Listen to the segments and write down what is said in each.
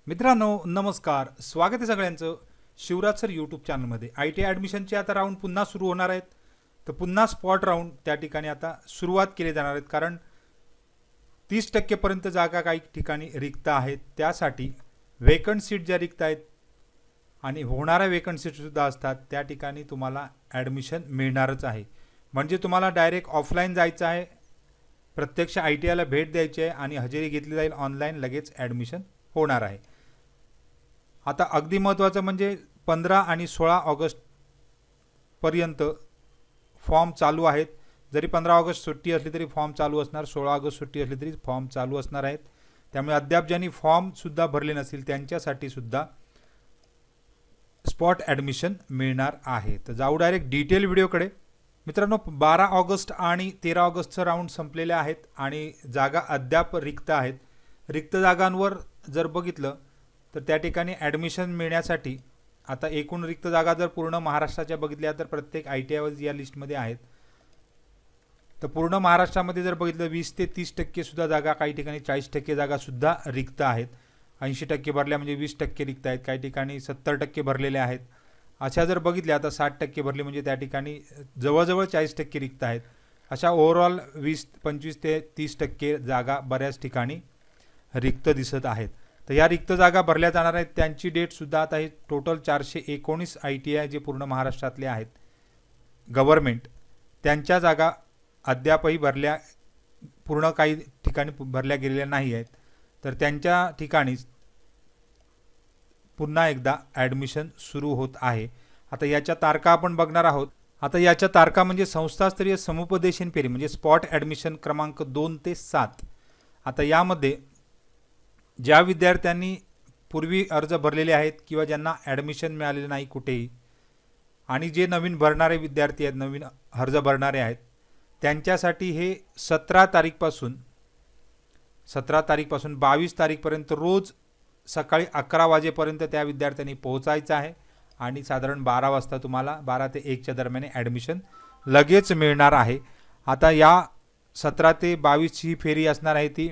मित्रांनो नमस्कार, स्वागत आहे सगळ्यांचं शिवराज सर यूट्यूब चॅनलमध्ये। IT ॲडमिशनचे आता राऊंड पुन्हा सुरू होणार आहेत, तर पुन्हा स्पॉट राऊंड त्या ठिकाणी आता सुरुवात केली जाणार आहेत, कारण 30% पर्यंत जागा काही ठिकाणी रिक्त आहेत। त्यासाठी वेकंट सीट ज्या रिक्त आहेत आणि होणाऱ्या वेकंट सीट सुद्धा असतात, त्या ठिकाणी तुम्हाला ॲडमिशन मिळणारच आहे। म्हणजे तुम्हाला डायरेक्ट ऑफलाईन जायचं आहे, प्रत्यक्ष ITIला भेट द्यायची आहे आणि हजेरी घेतली जाईल, ऑनलाईन लगेच ॲडमिशन होणार आहे। आता अगदी महत्त्वाचं म्हणजे 15 आणि 16 ऑगस्ट पर्यंत फॉर्म चालू आहेत। जरी 15 ऑगस्ट सुट्टी असली तरी फॉर्म चालू असणार, 16 ऑगस्ट सुट्टी असली तरी फॉर्म चालू असणार आहेत। त्यामुळे अद्याप ज्यांनी फॉर्म सुद्धा भरले नसतील त्यांच्यासाठी सुद्धा स्पॉट ॲडमिशन मिळणार आहे। तर जाऊ डायरेक्ट डिटेल व्हिडिओकडे। मित्रांनो 12 ऑगस्ट आणि 13 ऑगस्टचं राऊंड संपलेले आहेत आणि जागा अद्याप रिक्त आहेत। रिक्त जागांवर जर बघितलं तर त्या ठिकाणी ॲडमिशन मिळण्यासाठी आता एकूण रिक्त जागा जर पूर्ण महाराष्ट्राच्या बघितल्या तर प्रत्येक ITI या लिस्टमध्ये आहेत। तर पूर्ण महाराष्ट्रामध्ये जर बघितलं 20 ते 30% सुद्धा जागा, काही ठिकाणी 40% जागा सुद्धा रिक्त आहेत। 80% भरल्या म्हणजे 20% रिक्त आहेत, काही ठिकाणी 70% भरलेले आहेत। अशा जर बघितल्या आता 60% भरले म्हणजे त्या ठिकाणी जवळजवळ 40% रिक्त आहेत। अशा ओव्हरऑल 25 ते 30% जागा बऱ्याच ठिकाणी रिक्त दिसत आहेत। तर या रिक्त जागा भरल्या जाणार आहेत, त्यांची डेट सुद्धा आता हे टोटल 419 ITI जे पूर्ण महाराष्ट्रातले आहेत गव्हर्नमेंट, त्यांच्या जागा अद्यापही भरल्या पूर्ण काही ठिकाणी भरल्या गेलेल्या नाही आहेत। तर त्यांच्या ठिकाणी पुन्हा एकदा ॲडमिशन सुरू होत आहे। आता याच्या तारखा आपण बघणार आहोत। आता याच्या तारखा म्हणजे संस्थास्तरीय समुपदेशन फेरी म्हणजे स्पॉट ॲडमिशन क्रमांक 2 ते 7। आता यामध्ये ज्या विद्यार्थ्यांनी पूर्वी अर्ज भरलेले आहेत किंवा ज्यांना ॲडमिशन मिळालेलं नाही कुठेही, आणि जे नवीन भरणारे विद्यार्थी आहेत, नवीन अर्ज भरणारे आहेत, त्यांच्यासाठी हे 17 तारीखपासून 22 तारीखपर्यंत रोज सकाळी 11 वाजेपर्यंत त्या विद्यार्थ्यांनी पोहोचायचं आहे आणि साधारण 12 वाजता तुम्हाला 12 ते 1च्या दरम्यान ॲडमिशन लगेच मिळणार आहे। आता या 17 ते 22 ही फेरी असणार आहे ती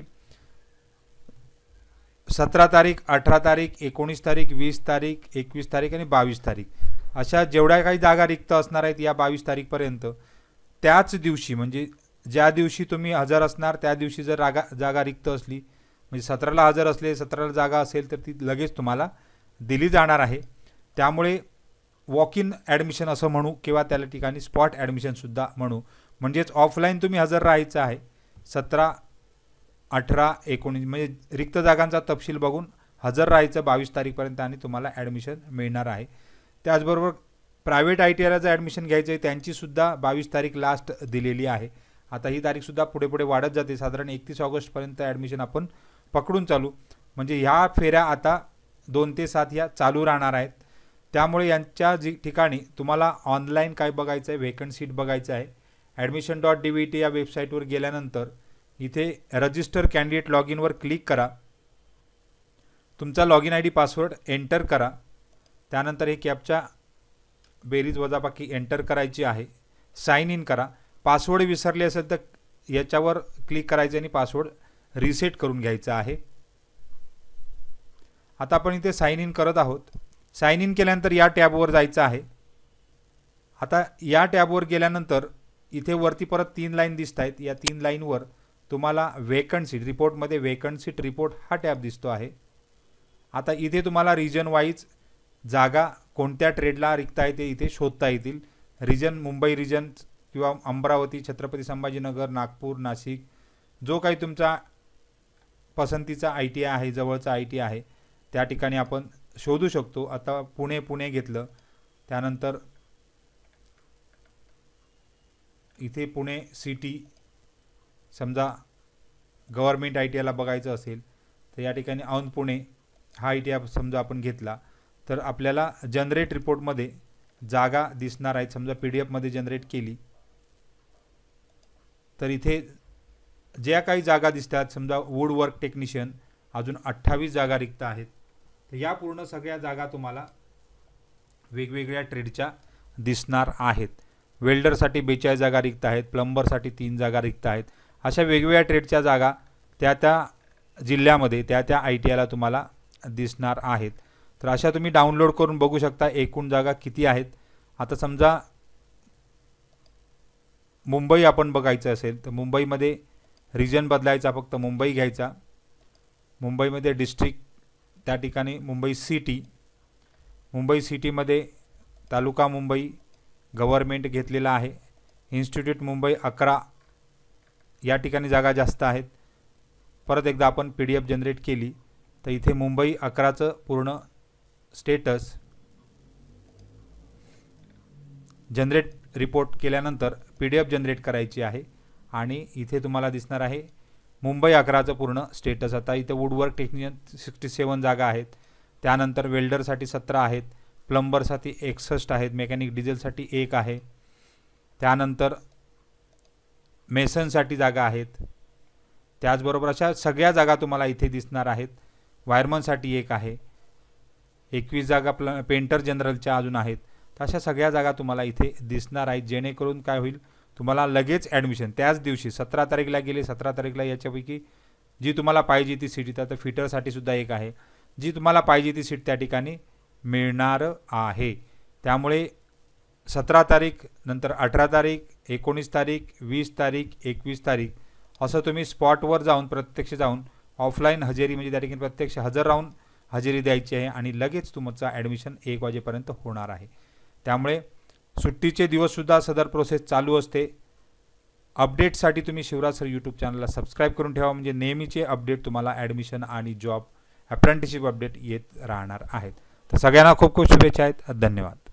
17 तारीख, 18 तारीख, 19 तारीख, 20 तारीख, 21 तारीख आणि 22 तारीख अशा जेवढ्या काही जागा रिक्त असणार आहेत या 22 तारीखपर्यंत, त्याच दिवशी म्हणजे ज्या दिवशी तुम्ही हजर असणार त्या दिवशी जर जागा रिक्त असली म्हणजे 17ला हजर असले, 17ला जागा असेल तर ती लगेच तुम्हाला दिली जाणार आहे। त्यामुळे वॉक इन ॲडमिशन असं म्हणू किंवा त्या ठिकाणी स्पॉट ॲडमिशनसुद्धा म्हणू, म्हणजेच ऑफलाईन तुम्ही हजर राहायचं आहे 17, 18, 19 म्हणजे रिक्त जागांचा तपशील बघून हजर राहायचं 22 तारीखपर्यंत आणि तुम्हाला ॲडमिशन मिळणार आहे। त्याचबरोबर प्रायव्हेट ITIला जर ॲडमिशन घ्यायचं आहे त्यांचीसुद्धा 22 तारीख लास्ट दिलेली आहे। आता ही तारीखसुद्धा पुढे पुढे वाढत जाते, साधारण 31 ऑगस्टपर्यंत ॲडमिशन आपण पकडून चालू, म्हणजे ह्या फेऱ्या आता 2 ते 7 या चालू राहणार आहेत। त्यामुळे यांच्या ठिकाणी तुम्हाला ऑनलाईन काय बघायचं आहे, वेकंट सीट बघायचं आहे। admission.dbt या वेबसाईटवर गेल्यानंतर इथे रजिस्टर कॅन्डिडेट लॉग इनवर क्लिक करा, तुमचा log in ID password enter करा, त्यानंतर हे कॅपच्या बेरीज वजाबाकी एंटर करायची आहे, साइन इन करा। पासवर्ड विसरले असेल तर याच्यावर क्लिक करायचं आणि पासवर्ड रिसेट करून घ्यायचा आहे। आता आपण इथे साइन इन करत आहोत। साइन इन केल्यानंतर या टॅबवर जायचं आहे। आता या टॅबवर गेल्यानंतर इथे वरती परत 3 लाईन दिसत आहेत, या 3 लाईनवर तुम्हाला वेकंट सीट रिपोर्टमध्ये वेकंट सीट रिपोर्ट हा टॅब दिसतो आहे। आता इथे तुम्हाला रिजन वाईज जागा कोणत्या ट्रेडला रिक्त आहे ते इथे शोधता येतील। रिजन मुंबई रिजन किंवा अमरावती, छत्रपती संभाजीनगर, नागपूर, नाशिक, जो काही तुमचा पसंतीचा ITI आहे, जवळचा ITI आहे त्या ठिकाणी आपण शोधू शकतो। आता पुणे घेतलं, त्यानंतर इथे पुणे सिटी समजा गव्हर्नमेंट ITIला बघायचं असेल तर या ठिकाणी औंध पुणे हा ITI समजा आपण घेतला तर आपल्याला जनरेट रिपोर्टमध्ये जागा दिसणार आहेत। समजा PDF मध्ये जनरेट केली तर इथे ज्या काही जागा दिसतात, समजा वूड वर्क टेक्निशियन अजून 28 जागा रिक्त आहेत। तर या पूर्ण सगळ्या जागा तुम्हाला वेगवेगळ्या ट्रेडच्या दिसणार आहेत। वेल्डरसाठी 42 जागा रिक्त आहेत, प्लंबरसाठी 3 जागा रिक्त आहेत। अशा वेगवेगळ्या ट्रेडच्या जागा त्या जिल्ह्यामध्ये त्या ITIला तुम्हाला दिसणार आहेत. तर अशा तुम्ही डाउनलोड करून बघू शकता एकूण जागा किती आहेत. आता समजा मुंबई आपण बघायचं असेल तर मुंबईमध्ये रिजन बदलायचा, फक्त मुंबई घ्यायचा. मुंबईमध्ये डिस्ट्रिक्ट त्या ठिकाणी मुंबई सिटी, मुंबई सिटीमध्ये तालुका मुंबई गव्हर्मेंट घेतलेला आहे. इन्स्टिट्यूट मुंबई 11 या ठिकाणी जागा जास्त आहेत. परत एकदा आपण PDF जनरेट केली तर इथे मुंबई 11चं पूर्ण स्टेटस जनरेट रिपोर्ट केल्यानंतर PDF जनरेट करायची आहे आणि इथे तुम्हाला दिसणार आहे मुंबई 11चं पूर्ण स्टेटस. आता इथे वुडवर्क टेक्निशियन 67 जागा आहेत. त्यानंतर वेल्डरसाठी 17 आहेत, प्लंबरसाठी 61 आहेत, मेकॅनिक डिझेलसाठी 1 आहे. त्यानंतर मेसनसाठी जागा आहेत. त्याचबरोबर अशा सगळ्या जागा तुम्हाला इथे दिसणार आहेत. वायरमनसाठी 1 आहे. 21 जागा पेंटर जनरलच्या अजून आहेत. तर अशा सगळ्या जागा तुम्हाला इथे दिसणार आहेत, जेणेकरून काय होईल तुम्हाला लगेच ॲडमिशन त्याच दिवशी 17 तारीखला गेले 17 तारीखला याच्यापैकी जी तुम्हाला पाहिजे ती सीट, इथं तर फिटरसाठी सुद्धा 1 आहे, जी तुम्हाला पाहिजे ती सीट त्या ठिकाणी मिळणार आहे. त्यामुळे 17 तारीख नंतर 18 तारीख, 19 तारीख, 20 तारीख, 21 तारीख असं तुम्ही स्पॉटवर जाऊन प्रत्यक्ष जाऊन ऑफलाईन हजेरी म्हणजे त्या ठिकाणी प्रत्यक्ष हजर राहून हजेरी द्यायची आहे आणि लगेच तुमचं ॲडमिशन 1 वाजेपर्यंत होणार आहे. त्यामुळे सुट्टीचे दिवससुद्धा सदर प्रोसेस चालू असते. अपडेटसाठी तुम्ही शिवराज सर यूट्यूब चॅनलला सबस्क्राईब करून ठेवा, म्हणजे नेहमीचे अपडेट तुम्हाला ॲडमिशन आणि जॉब अप्रेंटिसशिप अपडेट येत राहणार आहेत. तर सगळ्यांना खूप खूप शुभेच्छा आहेत. धन्यवाद.